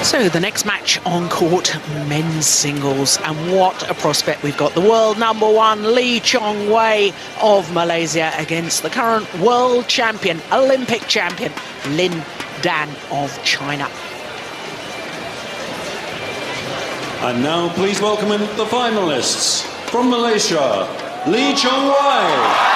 So the next match on court, men's singles, and what a prospect we've got. The world number one, Lee Chong Wei of Malaysia against the current world champion, Olympic champion, Lin Dan of China. And now please welcome in the finalists. From Malaysia, Lee Chong Wei.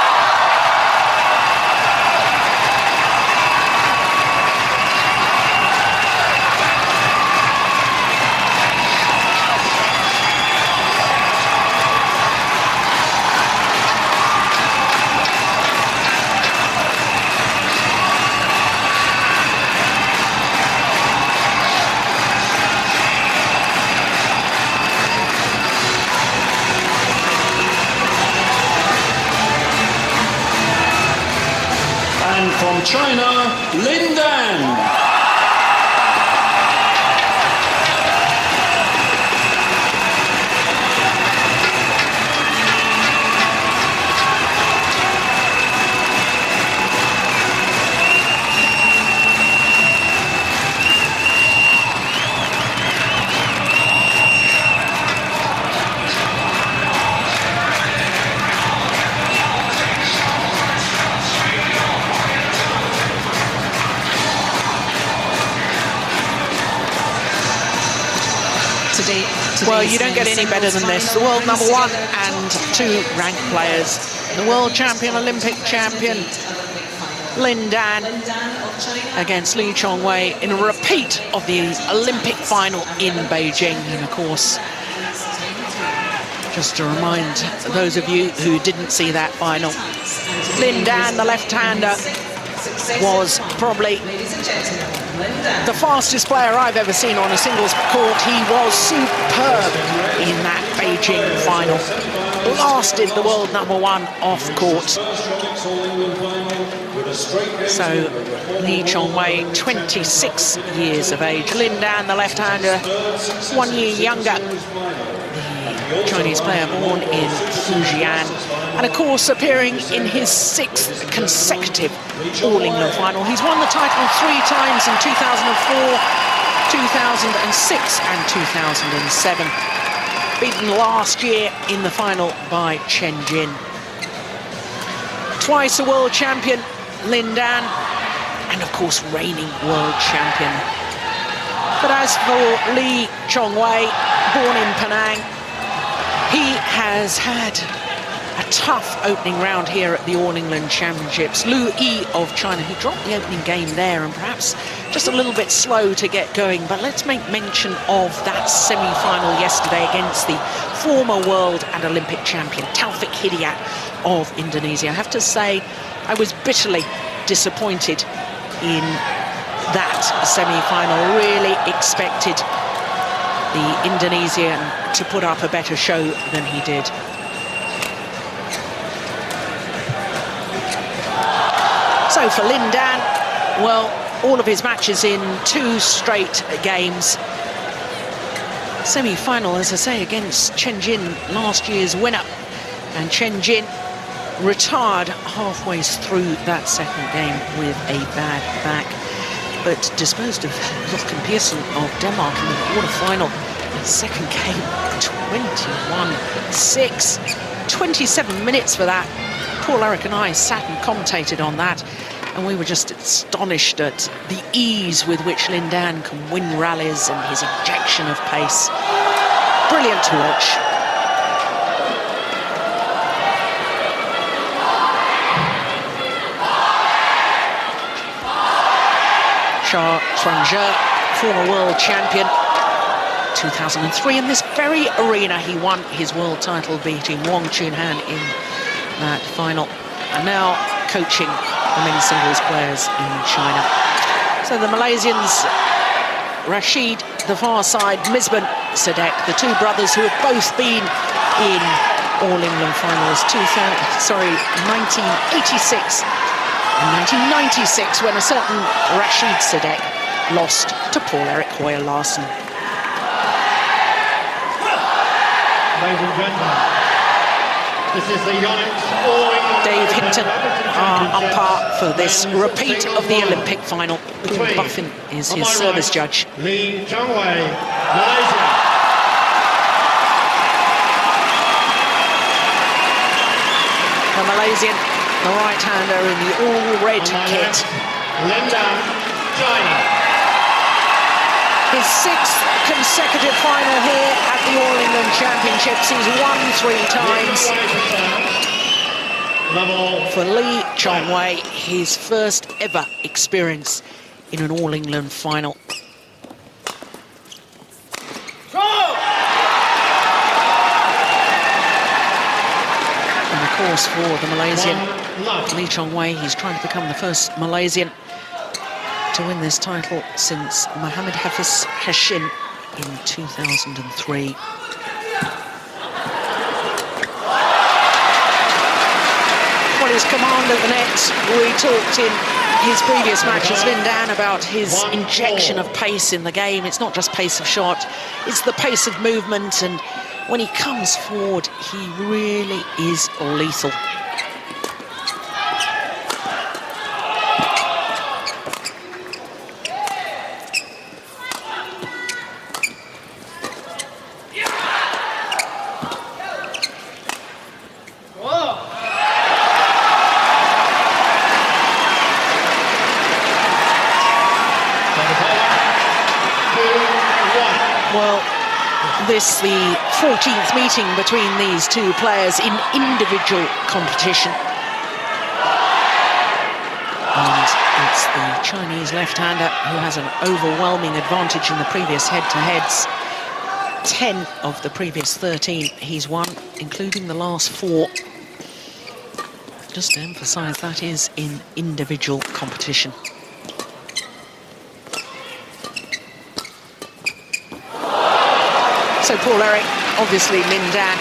From China, Lin Dan. Well, you don't get any better than this. The world number one and two ranked players. The world champion, Olympic champion, Lin Dan against Lee Chong Wei in a repeat of the Olympic final in Beijing. And of course, just to remind those of you who didn't see that final, Lin Dan, the left-hander, was probably the fastest player I've ever seen on a singles court. He was superb in that Beijing final. Blasted the world number one off court. So Lee Chong Wei, 26 years of age. Lin Dan, the left-hander, 1 year younger. The Chinese player born in Fujian. And of course, appearing in his 6th consecutive All-England final. He's won the title 3 times in 2004, 2006 and 2007. Beaten last year in the final by Chen Jin. Twice a world champion, Lin Dan, and of course reigning world champion. But as for Lee Chong Wei, born in Penang, he has had a tough opening round here at the All-England Championships. Lu Yi of China, who dropped the opening game there and perhaps just a little bit slow to get going. But let's make mention of that semi-final yesterday against the former world and Olympic champion, Taufik Hidayat of Indonesia. I have to say, I was bitterly disappointed in that semi-final. Really expected the Indonesian to put up a better show than he did. So for Lin Dan, well, all of his matches in 2 straight games. Semi-final, as I say, against Chen Jin, last year's winner. And Chen Jin retired halfway through that second game with a bad back, but disposed of Lofken Pearson of Denmark in the quarter-final. Second game, 21-6. 27 minutes for that. Paul, Eric and I sat and commentated on that, and we were just astonished at the ease with which Lin Dan can win rallies and his injection of pace. Brilliant to watch. Xia Chuanzhe, former world champion, 2003. In this very arena, he won his world title, beating Wang Chunhan in that final, and now coaching the men's singles players in China. So the Malaysians, Rashid, the far side, Misbah Sadek, the two brothers who have both been in All-England finals, 1986 and 1996, when a certain Rashid Sadek lost to Paul-Erik Hoyer Larsen. Ladies and gentlemen, this is the Yonex All-England Dave Hinton, our umpire for this repeat of the Olympic final. Paul Buffin is his service judge. Lee Chong, Malaysia. The Malaysian, the right-hander in the all-red kit. Lindan, China. His 6th consecutive final here at the All England Championships. He's won 3 times. For Lee Chong Wei, his first ever experience in an All England final. And of course, for the Malaysian, Lee Chong Wei, he's trying to become the first Malaysian to win this title since Mohammad Hafiz Hashim in 2003. Well, his command of the net, we talked in his previous matches, Lindan, about his injection of pace in the game. It's not just pace of shot, it's the pace of movement, and when he comes forward, he really is lethal. This the 14th meeting between these two players in individual competition. And it's the Chinese left-hander who has an overwhelming advantage in the previous head-to-heads. 10 of the previous 13 he's won, including the last 4. Just to emphasize, that is in individual competition. So Paul Eric, obviously Lindan,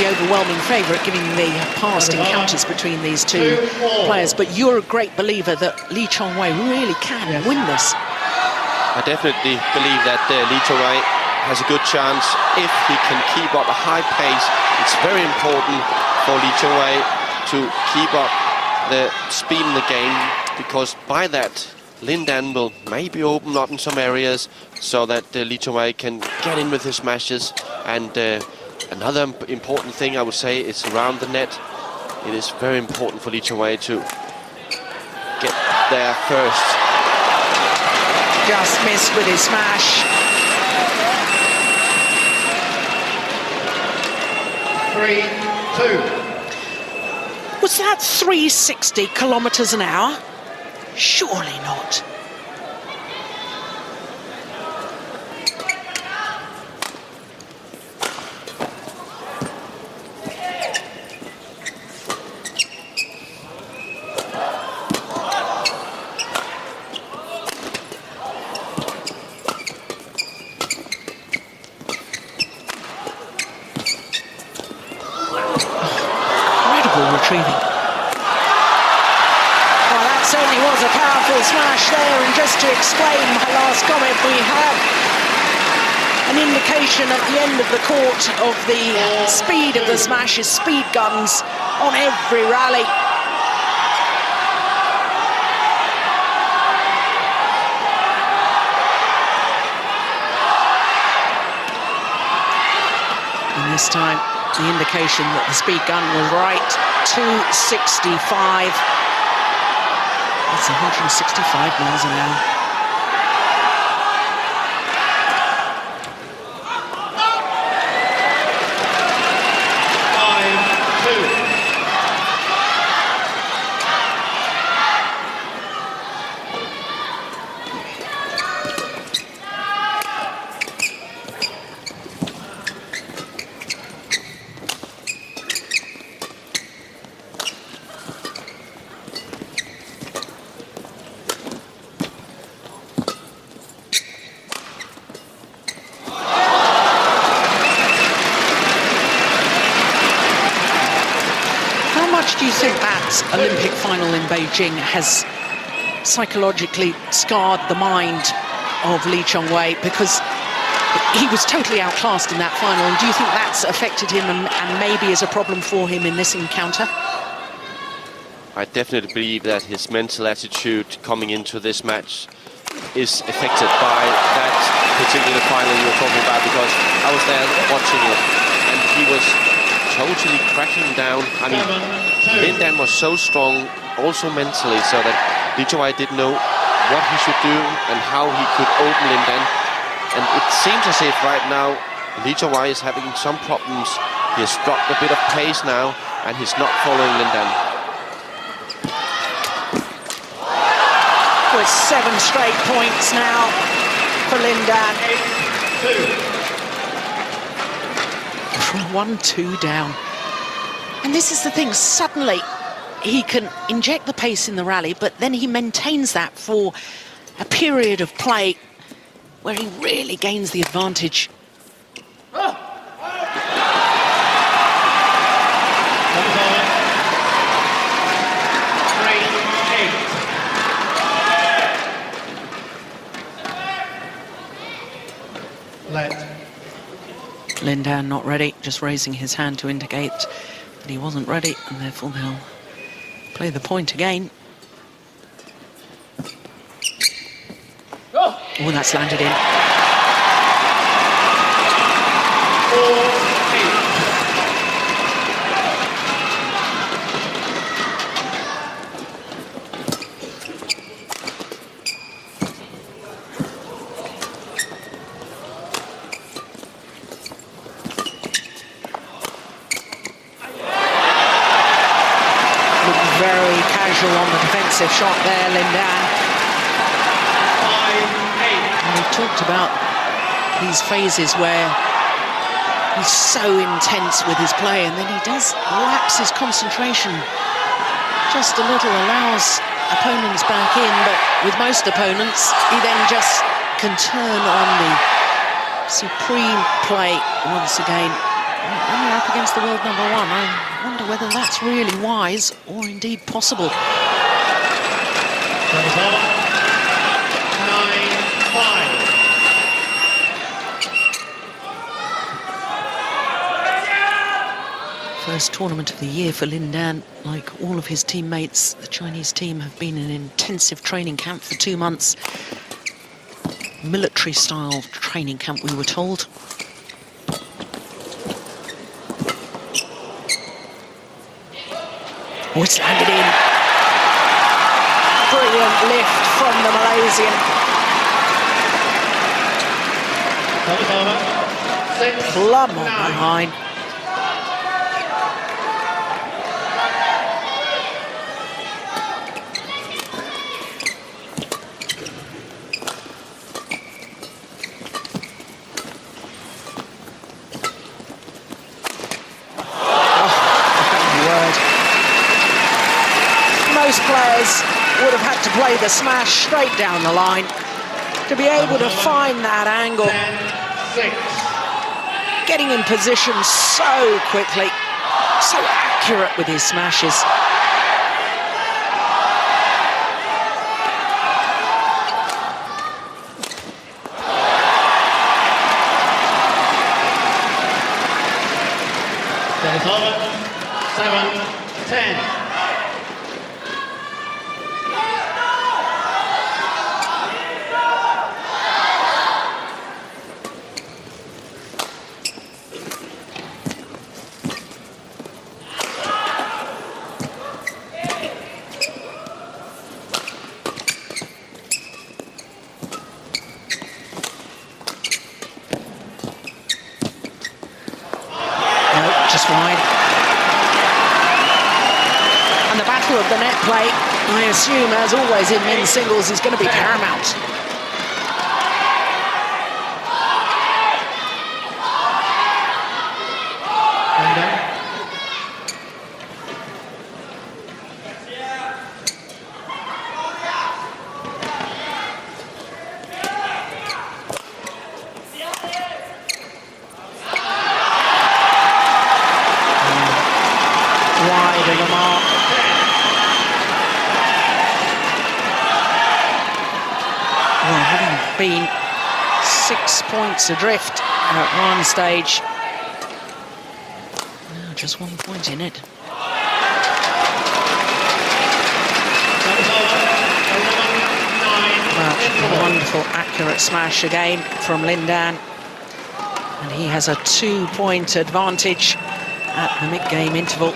the overwhelming favourite, given the past encounters between these two players. But you're a great believer that Lee Chong Wei really can win this. I definitely believe that Lee Chong Wei has a good chance if he can keep up a high pace. It's very important for Lee Chong Wei to keep up the speed in the game, because by that Lindan will maybe open up in some areas so that Lee Chong Wei can get in with his smashes. And another important thing I would say is around the net. It is very important for Lee Chong Wei to get there first. Just missed with his smash. 3-2. Was that 360 kilometers an hour? Surely not. Incredible retrieving. Certainly was a powerful smash there, and just to explain my last comment, we have an indication at the end of the court of the speed of the smashes, speed guns on every rally. And this time the indication that the speed gun was right, 265. That's 165 miles an hour. Do you think that Olympic final in Beijing has psychologically scarred the mind of Lee Chong Wei, because he was totally outclassed in that final, and do you think that's affected him and maybe is a problem for him in this encounter? I definitely believe that his mental attitude coming into this match is affected by that particular final you were talking about, because I was there watching it and he was totally cracking down. I mean, Lin Dan was so strong also mentally, so that Lee Chong-wei didn't know what he should do and how he could open Lin Dan. And it seems as if right now Lee Chong-wei is having some problems. He has dropped a bit of pace now and he's not following Lin Dan. With 7 straight points now for Lin Dan. 1-2 down. And this is the thing, suddenly he can inject the pace in the rally, but then he maintains that for a period of play where he really gains the advantage. Lin Dan not ready, just raising his hand to indicate that he wasn't ready, and therefore they'll play the point again. Oh, that's landed in. Very casual on the defensive shot there, Lin Dan. 5-8. And we've talked about these phases where he's so intense with his play, and then he does lapse his concentration just a little, allows opponents back in, but with most opponents, he then just can turn on the supreme play once again. When you're up against the world #1, I wonder whether that's really wise or indeed possible. 9-5. First tournament of the year for Lin Dan. Like all of his teammates, the Chinese team have been in intensive training camp for 2 months. Military-style training camp, we were told. Oh, it's landed in. Brilliant lift from the Malaysian. Plumb on the line. Most players would have had to play the smash straight down the line. To be able to find that angle, 10-6. getting in position so quickly, so accurate with his smashes. That is over. 7-10. Just wide. And the battle of the net play, I assume, as always in men's singles, is going to be paramount. Wide of the mark. Well, having been 6 points adrift at one stage, now just 1 point in it. Beautiful, accurate smash again from Lindan. And he has a 2-point advantage at the mid-game interval.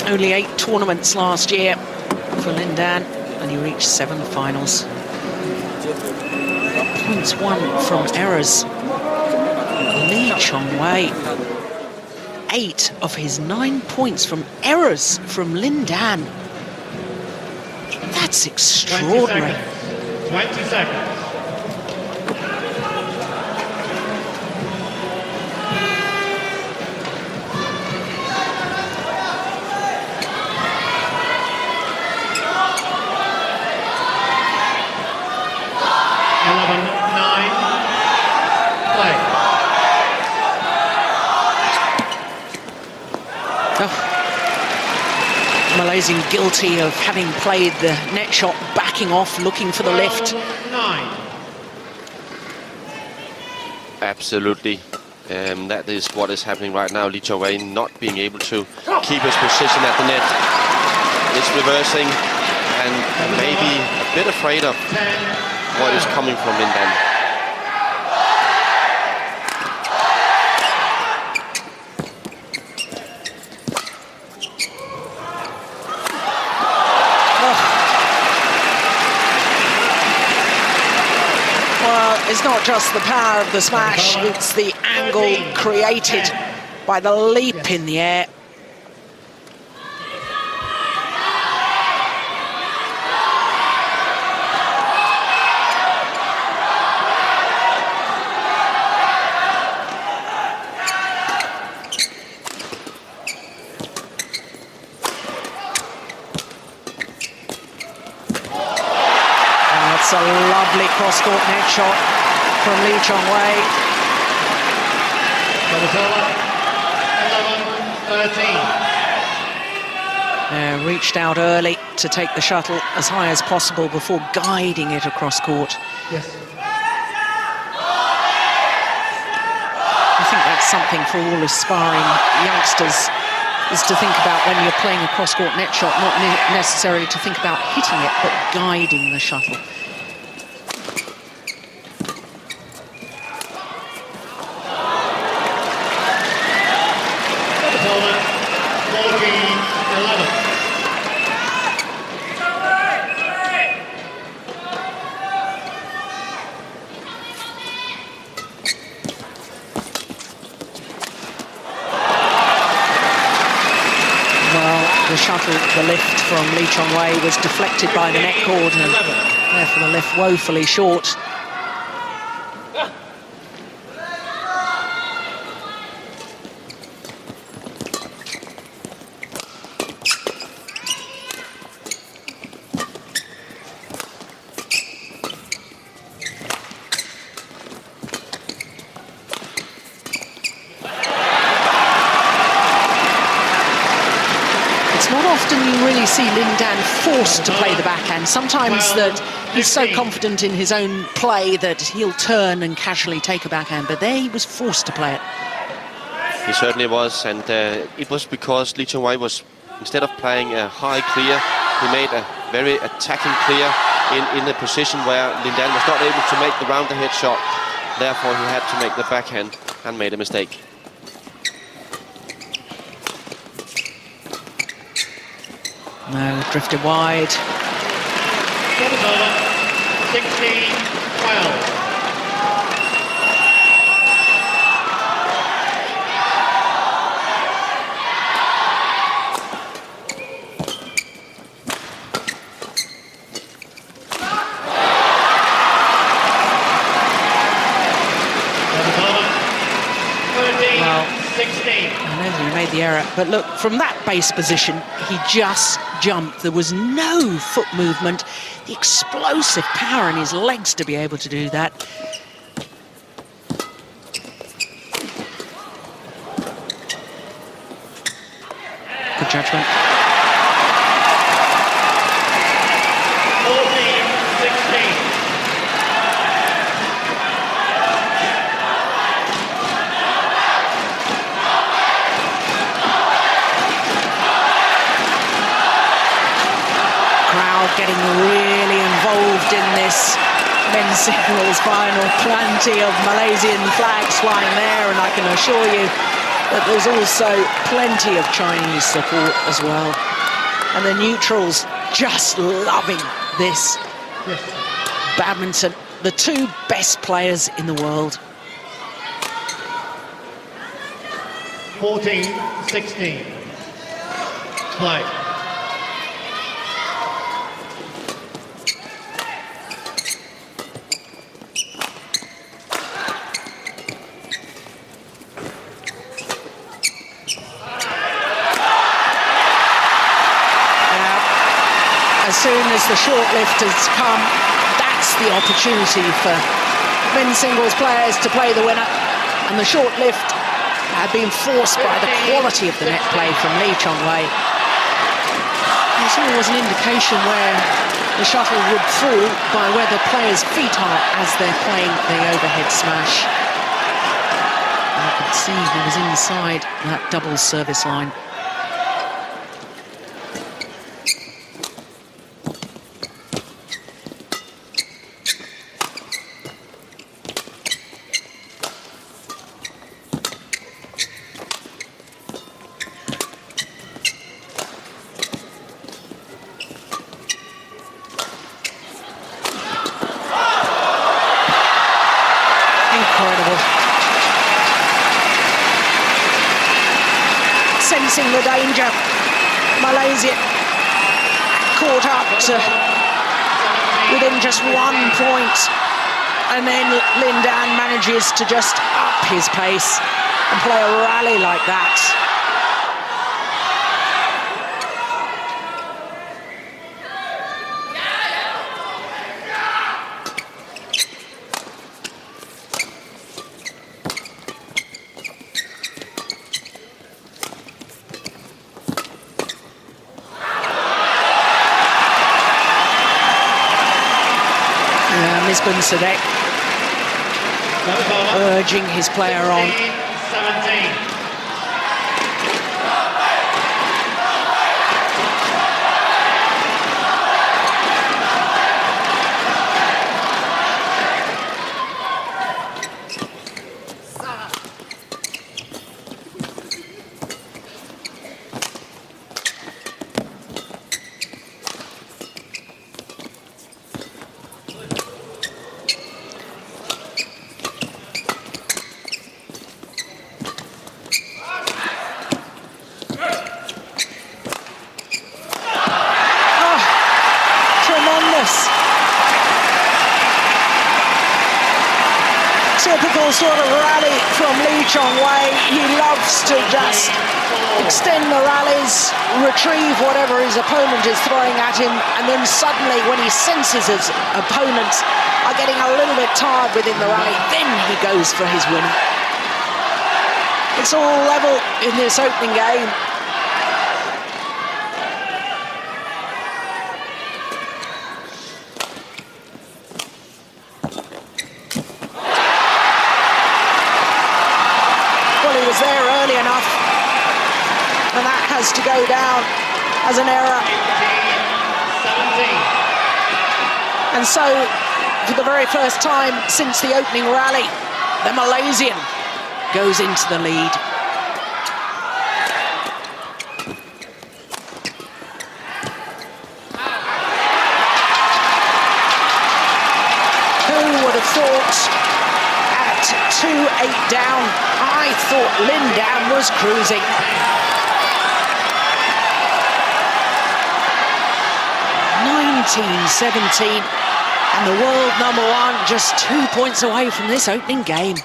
Only 8 tournaments last year for Lindan, and he reached 7 finals. Points won from errors. Lee Chong-wei, 8 of his 9 points from errors from Lindan. That's extraordinary. 20 seconds. Malaysian guilty of having played the net shot, backing off, looking for the lift. 9. Absolutely. That is what is happening right now. Lee Chong-wei not being able to keep his position at the net. It's reversing and maybe a bit afraid of what is coming from Lindan. It's not just the power of the smash, it's the angle created by the leap in the air. That's a lovely cross-court net shot from Lee Chong-wei. Reached out early to take the shuttle as high as possible before guiding it across court. Yes. I think that's something for all aspiring youngsters, is to think about when you're playing a cross-court net shot, not necessarily to think about hitting it, but guiding the shuttle. The lift from Lee Chong-wei was deflected by the net cord, and therefore the lift woefully short. See Lindan forced to play the backhand. Sometimes that he's so confident in his own play that he'll turn and casually take a backhand, but there he was forced to play it. He certainly was, and it was because Lee Chong-wei was, instead of playing a high clear, he made a very attacking clear in a position where Lindan was not able to make the round the head shot. Therefore he had to make the backhand and made a mistake. No, drifted wide. 16-12. He made the error, but look, from that base position, he just jumped. There was no foot movement. The explosive power in his legs to be able to do that. Good judgment. 14-16. getting really involved in this men's singles final. Plenty of Malaysian flags flying there, and I can assure you that there's also plenty of Chinese support as well. And the neutrals just loving this badminton. The two best players in the world. 14-16. Play. As soon as the short lift has come, that's the opportunity for men's singles players to play the winner. And the short lift had been forced by the quality of the net play from Lee Chong-wei. There's always an indication where the shuttle would fall by where the players' feet are as they're playing the overhead smash. And you could see he was inside that double service line. Incredible. Sensing the danger, Malaysia caught up to within just 1 point, and then Lin Dan manages to just up his pace and play a rally like that. Misbun Sadek urging his player on. 17. Typical sort of rally from Lee Chong-wei. He loves to just extend the rallies, retrieve whatever his opponent is throwing at him, and then suddenly when he senses his opponents are getting a little bit tired within the rally, then he goes for his winner. It's all level in this opening game. There early enough, and that has to go down as an error. 17. And so, for the very first time since the opening rally, the Malaysian goes into the lead. Who would have thought at 2-8 down, I thought Lin Dan was cruising. 19-17, and the world #1 just 2 points away from this opening game.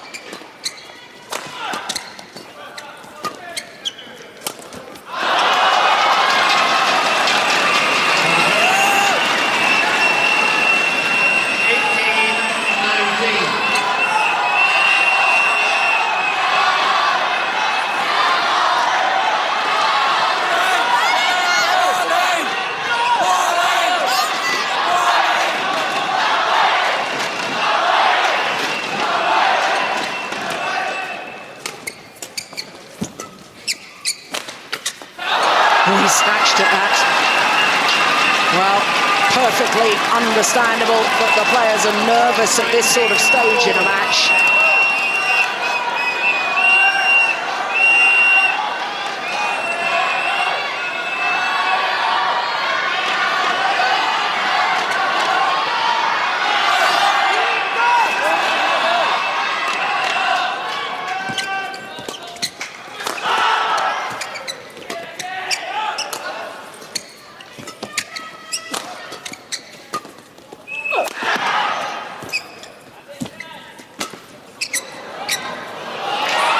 He snatched at that. Well, perfectly understandable that the players are nervous at this sort of stage in a match.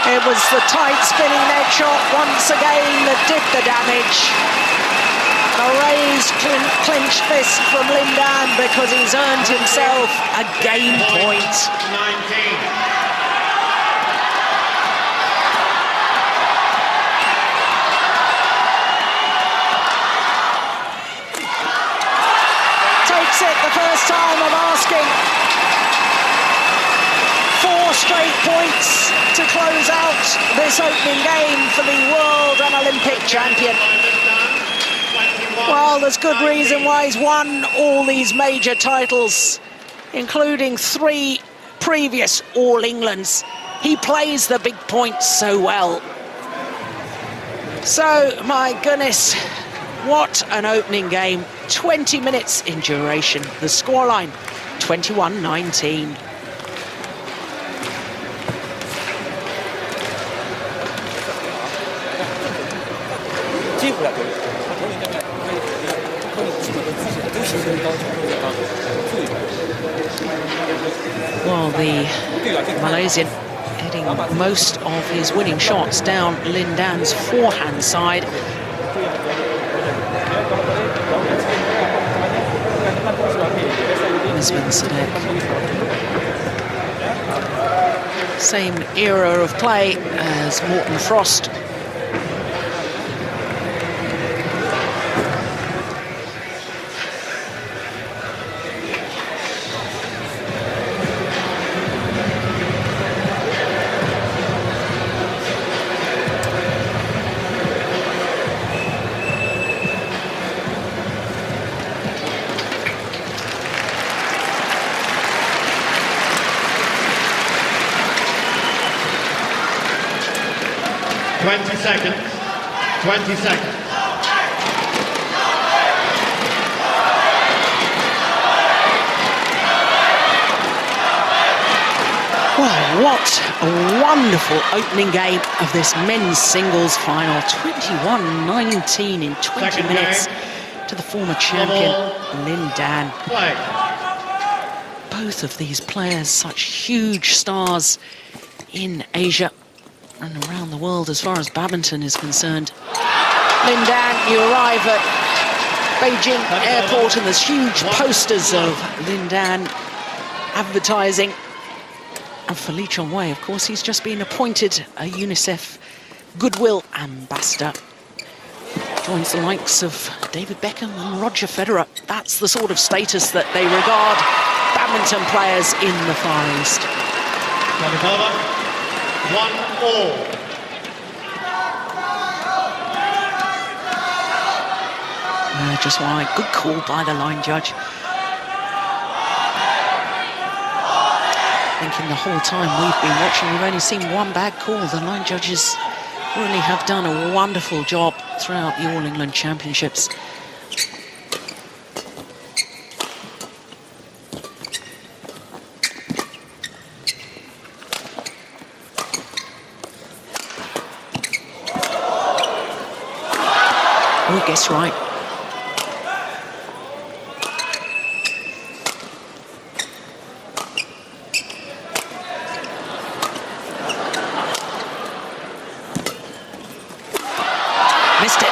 It was the tight spinning neck shot once again that did the damage. A raised clenched fist from Lin Dan because he's earned himself a game point. 19. Takes it the first time of asking. 4 straight points to close out this opening game for the world and Olympic champion. Well, there's good reason why he's won all these major titles, including 3 previous All Englands. He plays the big points so well. So, my goodness, what an opening game. 20 minutes in duration. The scoreline, 21-19. Well, the Malaysian hitting most of his winning shots down Lin Dan's forehand side. Misman Sadek. Same era of play as Morten Frost. Seconds. 20 seconds. Well, what a wonderful opening game of this men's singles final. 21-19 in 20 minutes to the former champion, Lin Dan. Play. Both of these players, such huge stars in Asia and around the world as far as badminton is concerned. Lin Dan, you arrive at Beijing airport and there's huge posters of Lin Dan advertising. And for Lee Chong-wei, of course, he's just been appointed a UNICEF Goodwill Ambassador. Joins the likes of David Beckham and Roger Federer. That's the sort of status that they regard badminton players in the Far East. 1-all. Just wide. Good call by the line judge. Thinking the whole time we've been watching, we've only seen one bad call. The line judges really have done a wonderful job throughout the All England Championships. Oh, guess right. Missed it.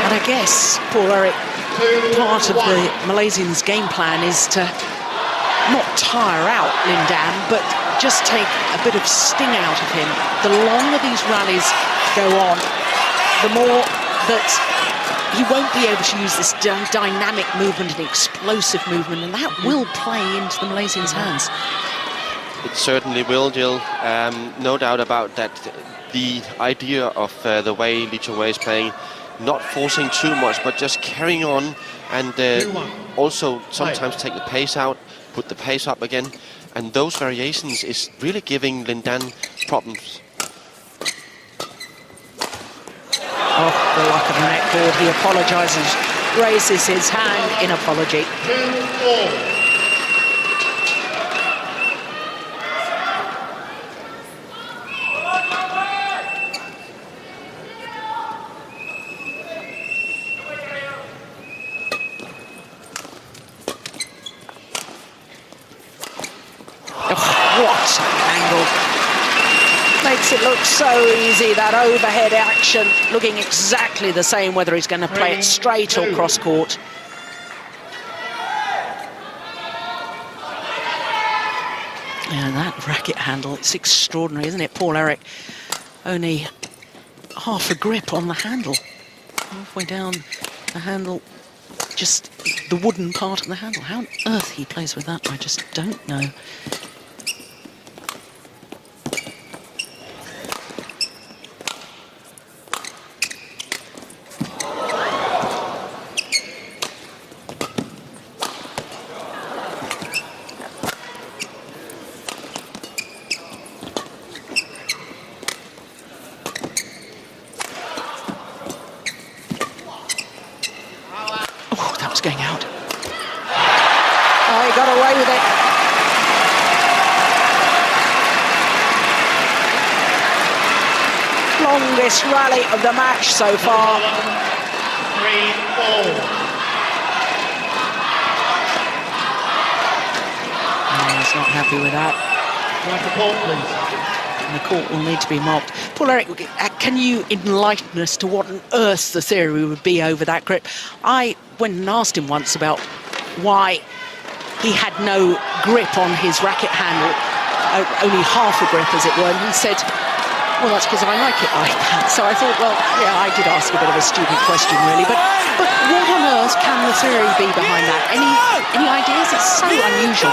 And I guess, Paul Eric, part of the Malaysians' game plan is to not tire out Lin Dan, but just take a bit of sting out of him. The longer these rallies go on, the more that he won't be able to use this dynamic movement and explosive movement, and that will play into the Malaysians' hands. It certainly will, Jill. No doubt about that. the idea of the way Lee Chong-wei is playing, not forcing too much, but just carrying on, and also sometimes take the pace out, put the pace up again, and those variations is really giving Lin Dan problems. Off the luck of the net board, he apologises, raises his hand in apology. 2-4. What angle. Makes it look so easy, that overhead action, looking exactly the same whether he's going to play it straight or cross court. Yeah, that racket handle, it's extraordinary, isn't it, Paul-Eric? Only half a grip on the handle. Halfway down the handle, just the wooden part of the handle. How on earth he plays with that, I just don't know. Going out. Oh, he got away with it. Longest rally of the match so far. 3-4. He's not happy with that. Like the ball, please. And the court will need to be marked. Paul-Eric, can you enlighten us to what on earth the theory would be over that grip? I went and asked him once about why he had no grip on his racket handle, only half a grip, as it were, and he said, well, that's because I like it like that. So I thought, well, yeah, I did ask a bit of a stupid question, really, but what on earth can the theory be behind that? Any ideas? It's so unusual.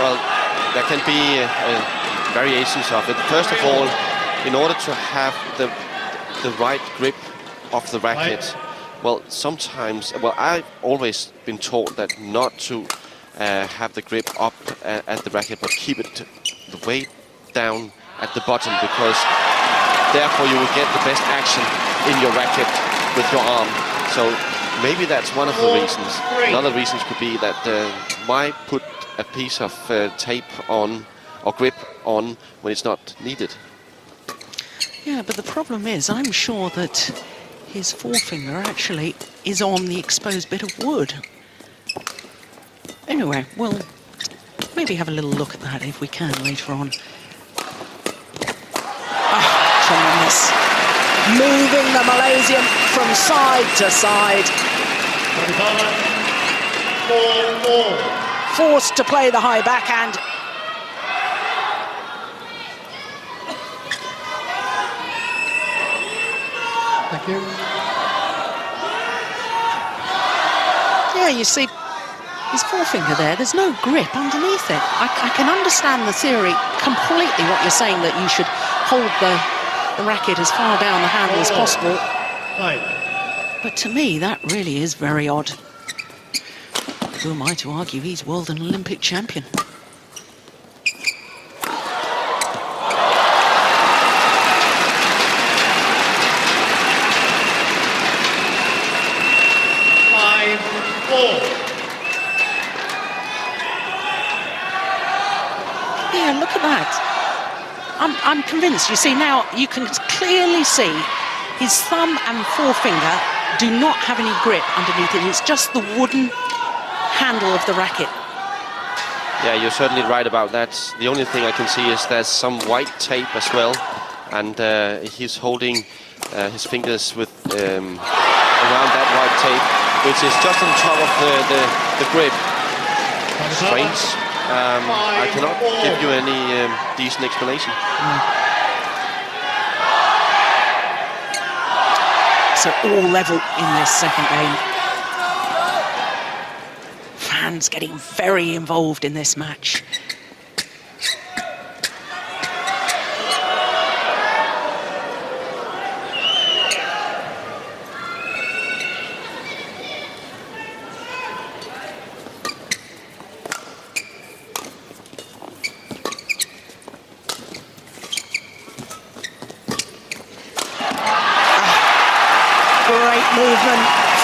Well, there can be variations of it. First of all, in order to have the right grip of the racket, well, sometimes, well, I've always been taught that not to have the grip up at the racket, but keep it the weight down at the bottom, because therefore you will get the best action in your racket with your arm. So maybe that's one of the reasons. Another reason could be that why put a piece of tape on or grip on when it's not needed? Yeah, but the problem is, I'm sure that his forefinger actually is on the exposed bit of wood. Anyway, we'll maybe have a little look at that if we can later on. Tremendous. Moving the Malaysian from side to side. 4-4. Forced to play the high backhand. Thank you. Yeah, you see, his forefinger there, there's no grip underneath it. I can understand the theory completely, what you're saying, that you should hold the racket as far down the handle as possible. Right. But to me, that really is very odd. Who am I to argue? He's world and Olympic champion. Yeah, look at that. I'm convinced. You see, now you can clearly see his thumb and forefinger do not have any grip underneath it. It's just the wooden handle of the racket. Yeah, you're certainly right about that. The only thing I can see is there's some white tape as well, and he's holding his fingers with around that white tape, which is just on top of the grip. Strange. I cannot give you any decent explanation. So all level in this second game. Fans getting very involved in this match.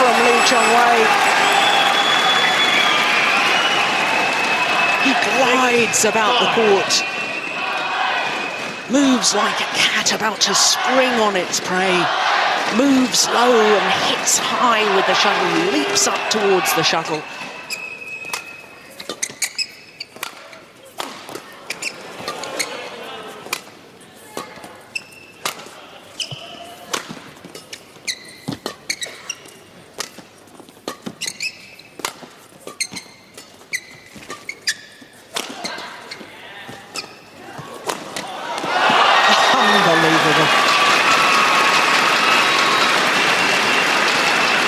from Lee Chong-wei. He glides about the court, moves like a cat about to spring on its prey, moves low and hits high with the shuttle, leaps up towards the shuttle.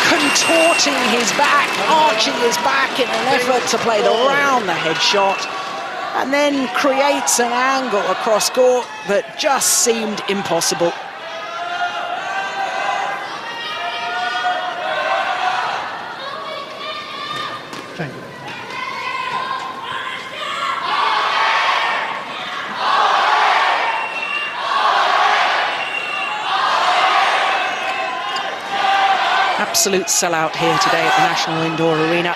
Contorting his back, arching his back in an effort to play the round-the-head shot, and then creates an angle across court that just seemed impossible. Thank you. Absolute sellout here today at the National Indoor Arena.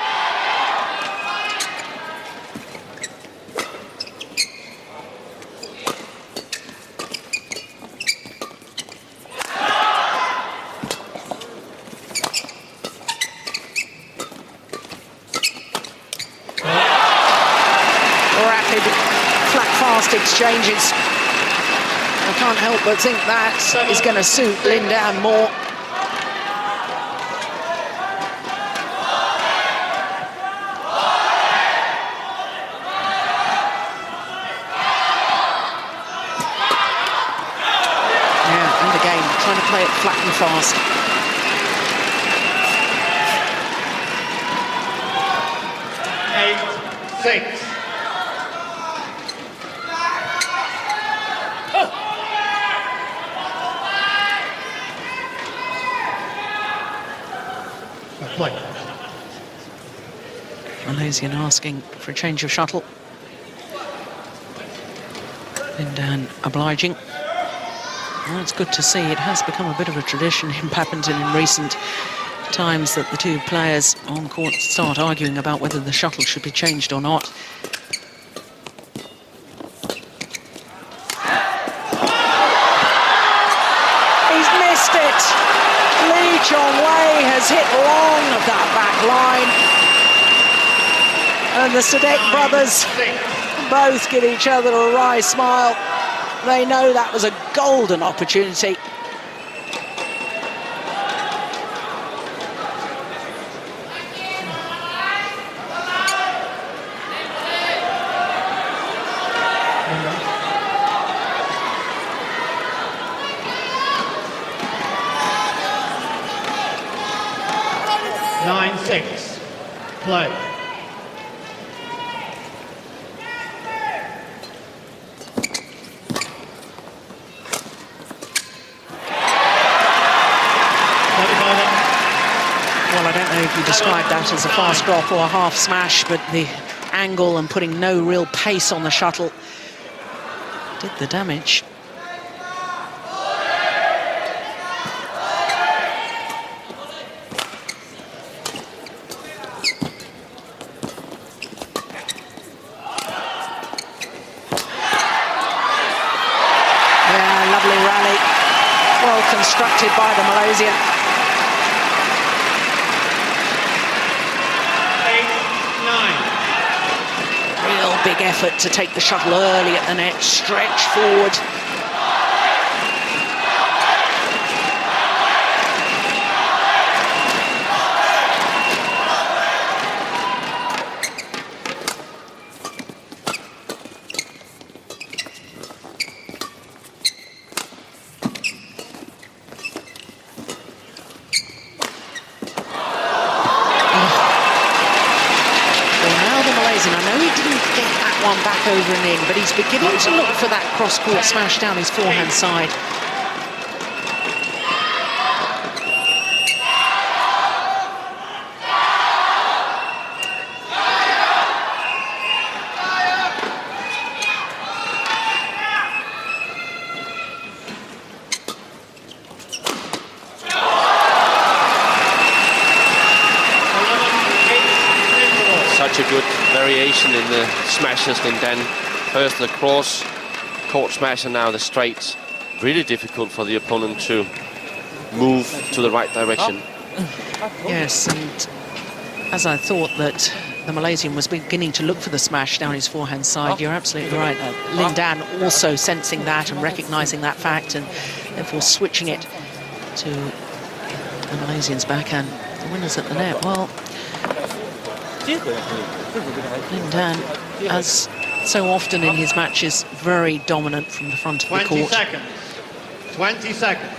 Rapid, flat-fast exchanges. I can't help but think that is going to suit Lin Dan more. Trying to play it flat and fast. Eight, 6. Play. Malaysian asking for a change of shuttle. Lin Dan obliging. Well, it's good to see. It has become a bit of a tradition in Badminton in recent times that the two players on court start arguing about whether the shuttle should be changed or not. He's missed it. Lee Chong-wei has hit long of that back line. And the Sadek brothers both give each other a wry smile. They know that was a golden opportunity. Nine, 6. Play. Well, I don't know if you describe that as a fast drop or a half smash, but the angle and putting no real pace on the shuttle did the damage. Yeah, lovely rally. Well constructed by the Malaysian. Real big effort to take the shuttle early at the net, stretch forward. I know he didn't get that one back over and in, but he's beginning to look for that cross-court smash down his forehand side. variation in the smashes. Lindan first the cross court smash and now the straight. Really difficult for the opponent to move to the right direction. Yes, and as I thought that the Malaysian was beginning to look for the smash down his forehand side, you're absolutely right. Lindan also sensing that and recognising that fact and therefore switching it to the Malaysian's backhand. The winners at the net. Well, Lindan, as so often in his matches, very dominant from the front of the 20 court. seconds. 20 seconds.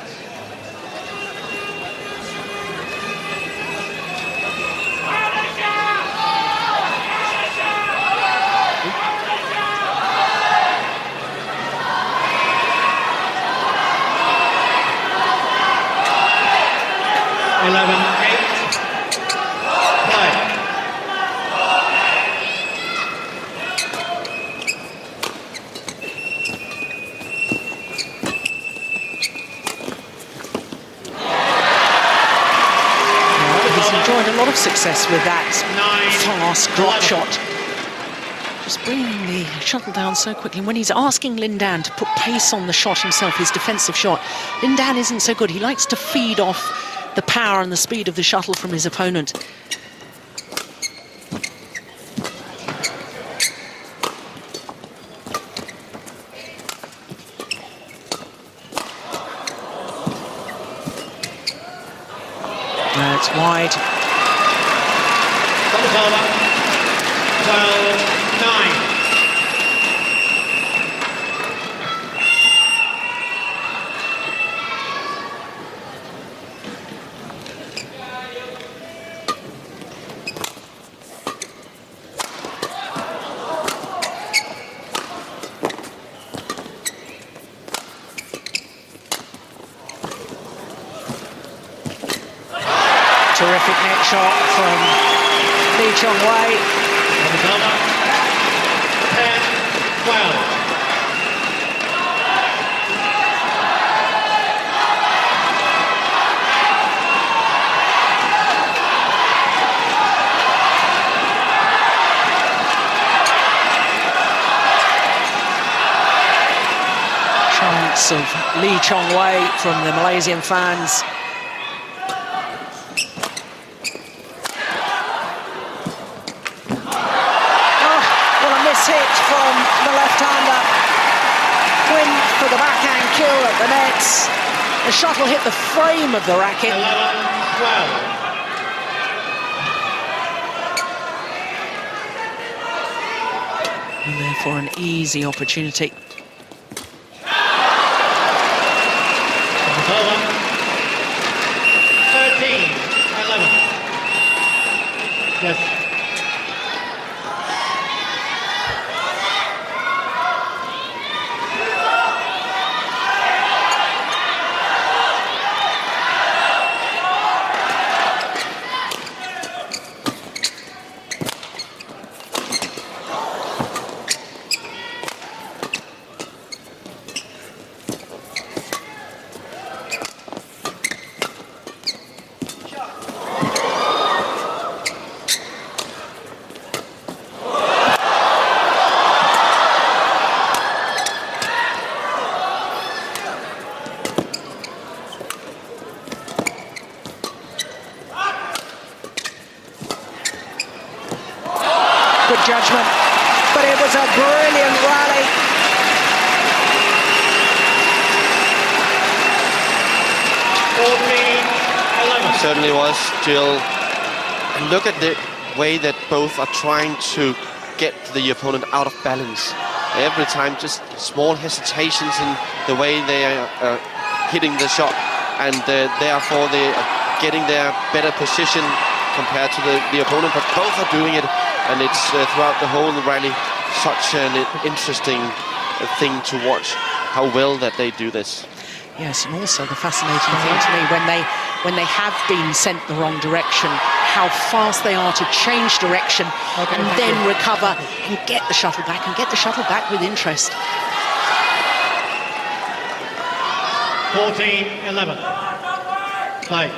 Success with that fast drop shot. Just bringing the shuttle down so quickly. When he's asking Lindan to put pace on the shot himself, his defensive shot, Lindan isn't so good. He likes to feed off the power and the speed of the shuttle from his opponent. It's wide. 12-9. Terrific net shot from Lee Chong Wei. 10-12. Chants of Lee Chong Wei from the Malaysian fans. Hit from the left-hander. Win for the backhand kill at the nets. The shuttle hit the frame of the racket. 11-12. And therefore an easy opportunity. 13-11. Yes. Good judgment, but it was a brilliant rally. It certainly was, Jill. And look at the way that both are trying to get the opponent out of balance. Every time, just small hesitations in the way they are hitting the shot, and therefore they are getting their better position compared to the opponent. But both are doing it. And it's throughout the whole rally such an interesting thing to watch, how well that they do this. Yes, and also the fascinating thing to me, when they have been sent the wrong direction, how fast they are to change direction and then recover and get the shuttle back with interest. 14-11. Play.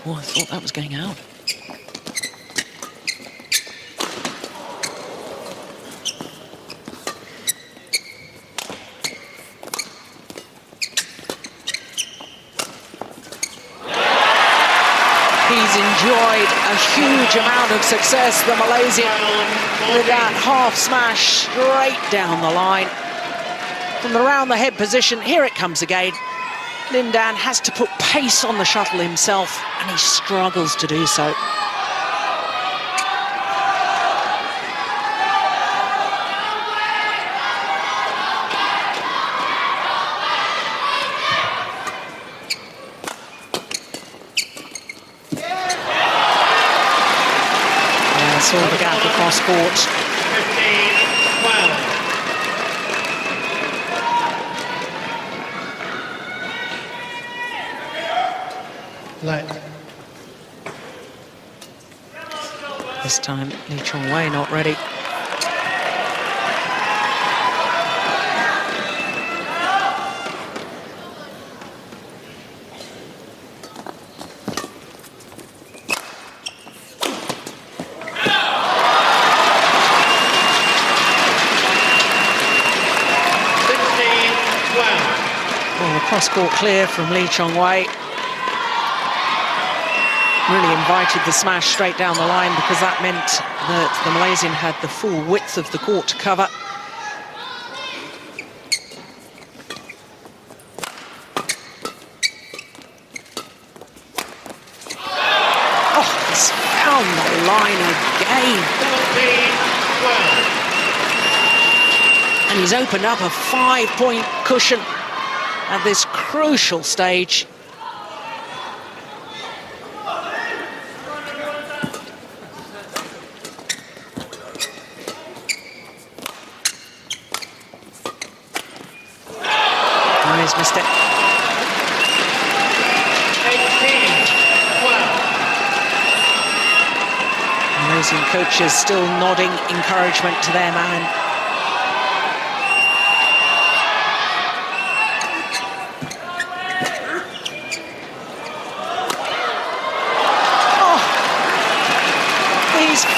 Oh, I thought that was going out. He's enjoyed a huge amount of success, the Malaysian, with that half smash straight down the line. From the round-the-head position, here it comes again. Lin Dan has to put pace on the shuttle himself, and he struggles to do so. Saw the gap across court. 15-12. Let. This time, Lee Chong Wei not ready. Cross-court clear from Lee Chong Wei. Really invited the smash straight down the line because that meant that the Malaysian had the full width of the court to cover. Oh, he's found the line again. 14-12. And he's opened up a 5-point cushion at this crucial stage. Oh, he's missed it. 18-12. Malaysian coaches still nodding encouragement to their man.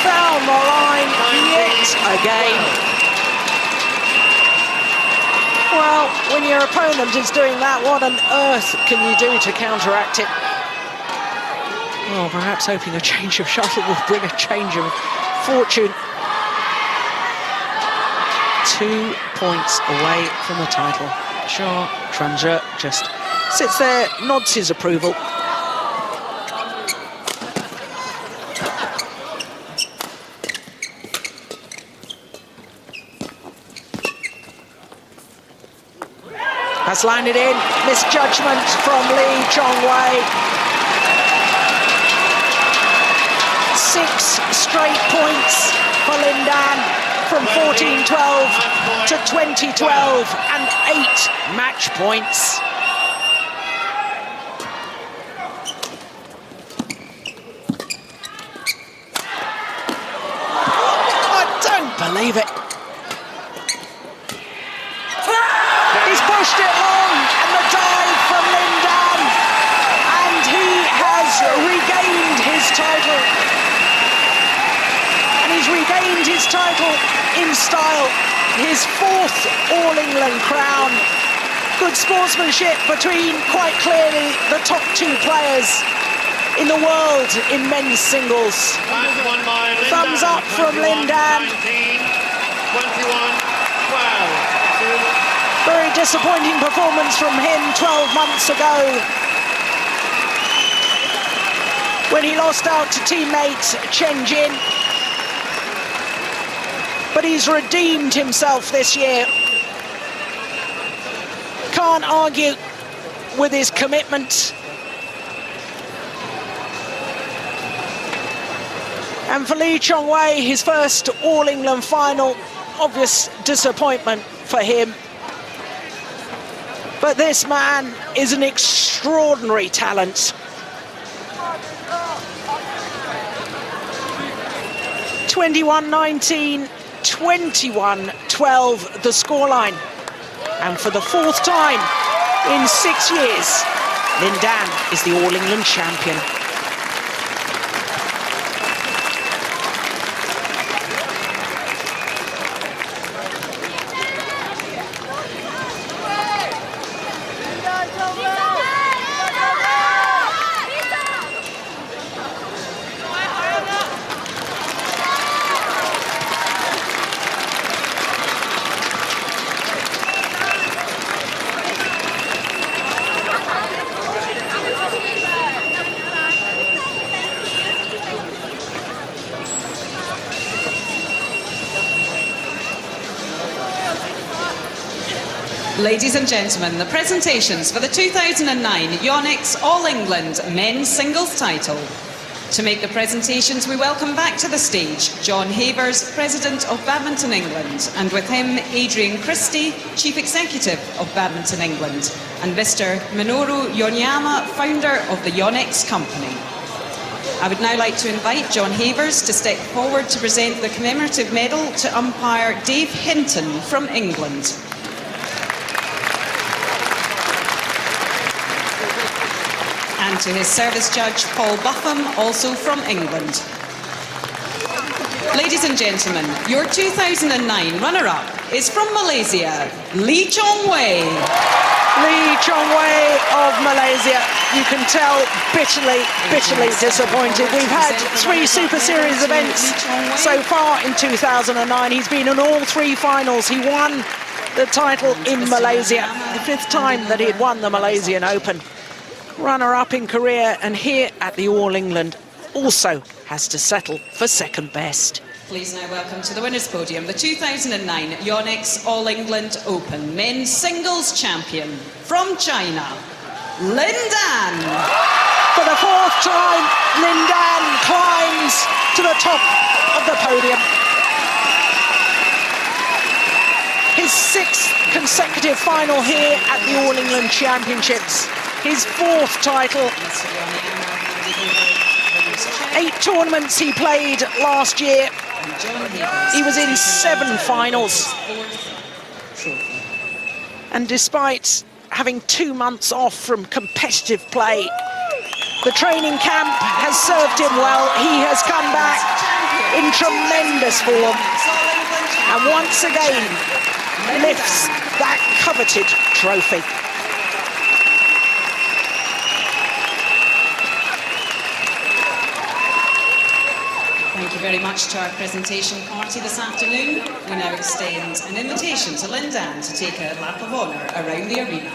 Found the line yet again. Well, when your opponent is doing that, what on earth can you do to counteract it? Well, perhaps hoping a change of shuttle will bring a change of fortune. 2 points away from the title. Shah Tranja just sits there, nods his approval. Has landed in, misjudgment from Lee Chong Wei. 6 straight points for Lin Dan from 14-12 to 20-12 and 8 match points. I don't believe it. He's pushed it long, and the dive from Lin Dan, and he has regained his title. And he's regained his title in style, his 4th All-England crown. Good sportsmanship between, quite clearly, the top 2 players in the world in men's singles. Thumbs up from Lin Dan. 21-12. Very disappointing performance from him 12 months ago when he lost out to teammate Chen Jin. But he's redeemed himself this year. Can't argue with his commitment. And for Lee Chong Wei, his first All-England final, obvious disappointment for him. But this man is an extraordinary talent. 21-19, 21-12 the scoreline. And for the 4th time in 6 years, Lin Dan is the All-England champion. Ladies and gentlemen, the presentations for the 2009 Yonex All England Men's Singles title. To make the presentations, we welcome back to the stage John Havers, President of Badminton England, and with him Adrian Christie, Chief Executive of Badminton England, and Mr. Minoru Yonyama, founder of the Yonex Company. I would now like to invite John Havers to step forward to present the commemorative medal to umpire Dave Hinton from England. And to his service judge, Paul Buffum, also from England. Ladies and gentlemen, your 2009 runner-up is from Malaysia, Lee Chong Wei. Lee Chong Wei of Malaysia, you can tell bitterly disappointed. We've had 3 Super Series events so far in 2009. He's been in all 3 finals. He won the title in Malaysia, the 5th time that he had won the Malaysian Open. Runner-up in Korea, and here at the All England also has to settle for 2nd best. Please now welcome to the winners' podium the 2009 Yonex All England Open Men's Singles Champion from China, Lin Dan. For the 4th time, Lin Dan climbs to the top of the podium. His 6th consecutive final here at the All England Championships. His 4th title. 8 tournaments he played last year. He was in 7 finals. And despite having 2 months off from competitive play, the training camp has served him well. He has come back in tremendous form and once again lifts that coveted trophy. Thank you very much to our presentation party this afternoon. We now extend an invitation to Lin Dan to take a lap of honour around the arena.